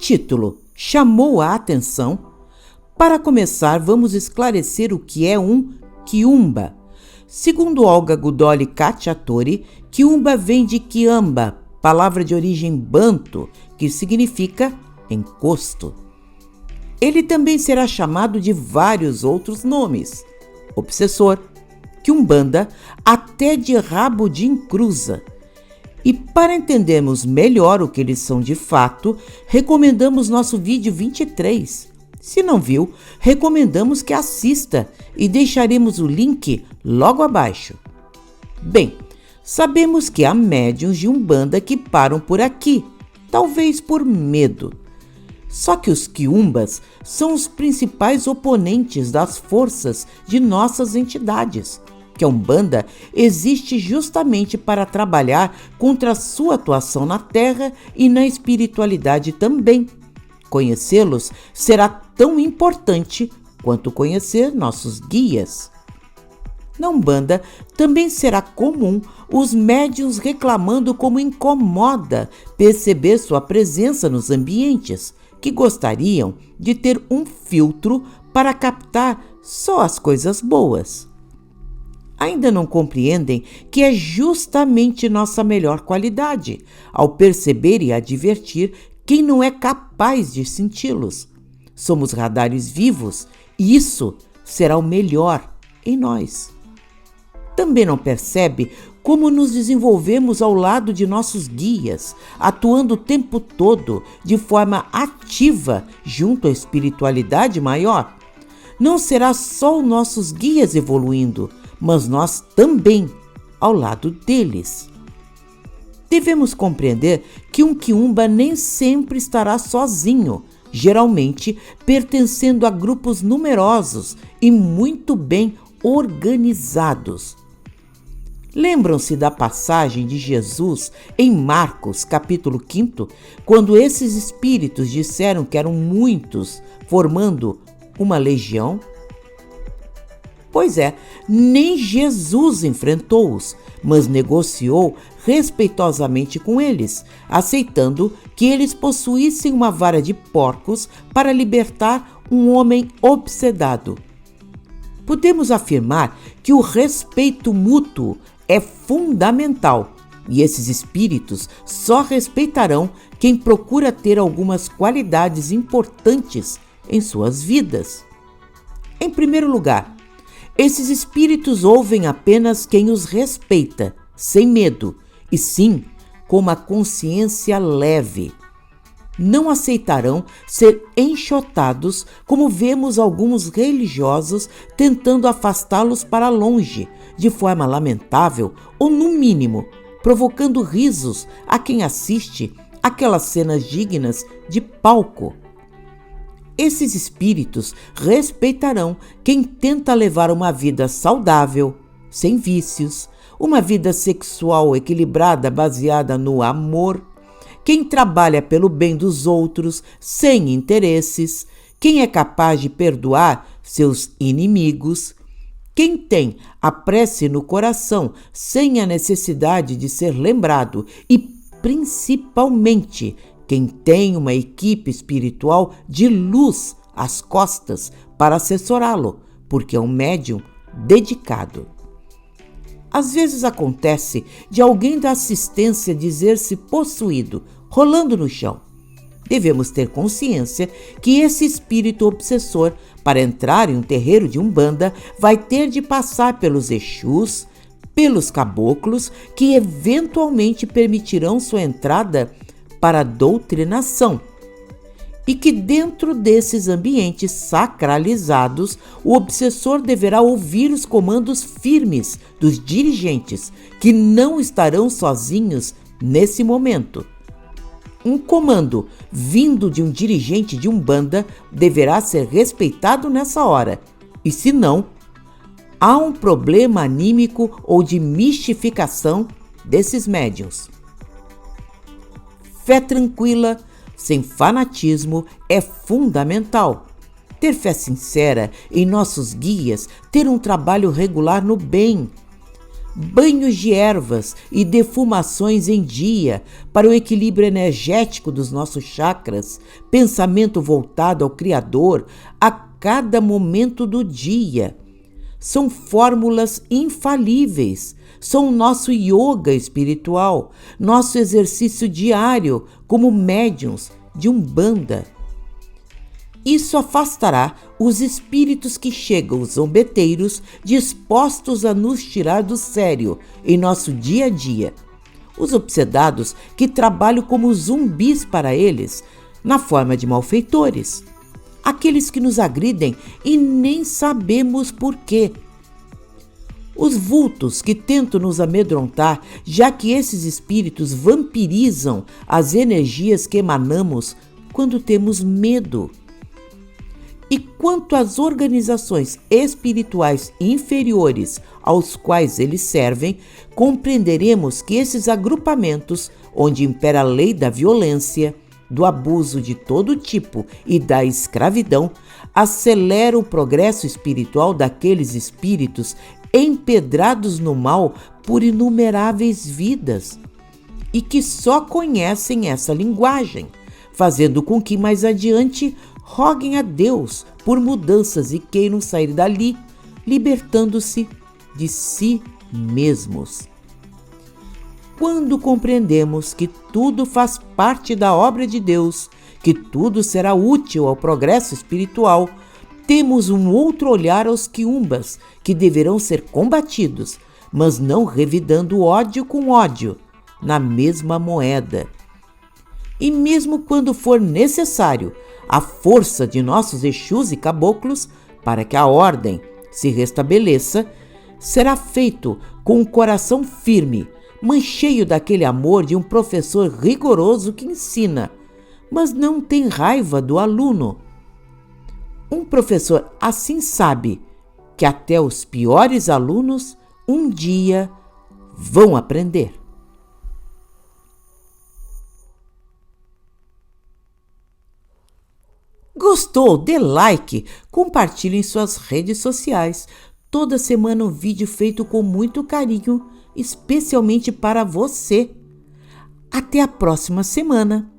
título chamou a atenção? Para começar, vamos esclarecer o que é um quiumba. Segundo Olga Godoy Cacciatore, quiumba vem de quiamba, palavra de origem banto, que significa encosto. Ele também será chamado de vários outros nomes: obsessor, quiumbanda, até de rabo de encruza. E para entendermos melhor o que eles são de fato, recomendamos nosso vídeo 23. Se não viu, recomendamos que assista e deixaremos o link logo abaixo. Bem, sabemos que há médiuns de Umbanda que param por aqui, talvez por medo. Só que os quiumbas são os principais oponentes das forças de nossas entidades, que a Umbanda existe justamente para trabalhar contra a sua atuação na Terra e na espiritualidade também. Conhecê-los será tão importante quanto conhecer nossos guias. Na Umbanda também será comum os médiuns reclamando como incomoda perceber sua presença nos ambientes, que gostariam de ter um filtro para captar só as coisas boas. Ainda não compreendem que é justamente nossa melhor qualidade, ao perceber e advertir quem não é capaz de senti-los. Somos radares vivos e isso será o melhor em nós. Também não percebe como nos desenvolvemos ao lado de nossos guias, atuando o tempo todo de forma ativa junto à espiritualidade maior? Não será só os nossos guias evoluindo, mas nós também, ao lado deles. Devemos compreender que um quiumba nem sempre estará sozinho, geralmente pertencendo a grupos numerosos e muito bem organizados. Lembram-se da passagem de Jesus em Marcos, capítulo 5, quando esses espíritos disseram que eram muitos, formando uma legião? Pois é, nem Jesus enfrentou-os, mas negociou respeitosamente com eles, aceitando que eles possuíssem uma vara de porcos para libertar um homem obsedado. Podemos afirmar que o respeito mútuo é fundamental e esses espíritos só respeitarão quem procura ter algumas qualidades importantes em suas vidas. Em primeiro lugar, esses espíritos ouvem apenas quem os respeita, sem medo, e sim com uma consciência leve. Não aceitarão ser enxotados como vemos alguns religiosos tentando afastá-los para longe, de forma lamentável ou, no mínimo, provocando risos a quem assiste aquelas cenas dignas de palco. Esses espíritos respeitarão quem tenta levar uma vida saudável, sem vícios, uma vida sexual equilibrada baseada no amor, quem trabalha pelo bem dos outros sem interesses, quem é capaz de perdoar seus inimigos, quem tem a prece no coração sem a necessidade de ser lembrado e, principalmente, quem tem uma equipe espiritual de luz às costas para assessorá-lo, porque é um médium dedicado. Às vezes acontece de alguém da assistência dizer-se possuído, rolando no chão. Devemos ter consciência que esse espírito obsessor, para entrar em um terreiro de Umbanda, vai ter de passar pelos Exus, pelos caboclos, que eventualmente permitirão sua entrada para a doutrinação, e que dentro desses ambientes sacralizados, o obsessor deverá ouvir os comandos firmes dos dirigentes, que não estarão sozinhos nesse momento. Um comando vindo de um dirigente de Umbanda deverá ser respeitado nessa hora, e se não, há um problema anímico ou de mistificação desses médiuns. Fé tranquila, sem fanatismo, é fundamental. Ter fé sincera em nossos guias, ter um trabalho regular no bem. banhos de ervas e defumações em dia para o equilíbrio energético dos nossos chakras, pensamento voltado ao Criador a cada momento do dia. São fórmulas infalíveis, são o nosso yoga espiritual, nosso exercício diário como médiuns de Umbanda. Isso afastará os espíritos que chegam zombeteiros dispostos a nos tirar do sério em nosso dia a dia. Os obsedados que trabalham como zumbis para eles, na forma de malfeitores. Aqueles que nos agridem e nem sabemos por quê. Os vultos que tentam nos amedrontar, já que esses espíritos vampirizam as energias que emanamos quando temos medo. E quanto às organizações espirituais inferiores aos quais eles servem, compreenderemos que esses agrupamentos, onde impera a lei da violência, do abuso de todo tipo e da escravidão, aceleram o progresso espiritual daqueles espíritos empedrados no mal por inumeráveis vidas e que só conhecem essa linguagem, fazendo com que mais adiante roguem a Deus por mudanças e queiram sair dali, libertando-se de si mesmos. Quando compreendemos que tudo faz parte da obra de Deus, que tudo será útil ao progresso espiritual, temos um outro olhar aos quiumbas que deverão ser combatidos, mas não revidando ódio com ódio, na mesma moeda. E mesmo quando for necessário a força de nossos Exus e caboclos para que a ordem se restabeleça, será feito com um coração firme, mancheio daquele amor de um professor rigoroso que ensina, mas não tem raiva do aluno. Um professor assim sabe que até os piores alunos um dia vão aprender. Gostou? Dê like, compartilhe em suas redes sociais. Toda semana um vídeo feito com muito carinho, especialmente para você. Até a próxima semana!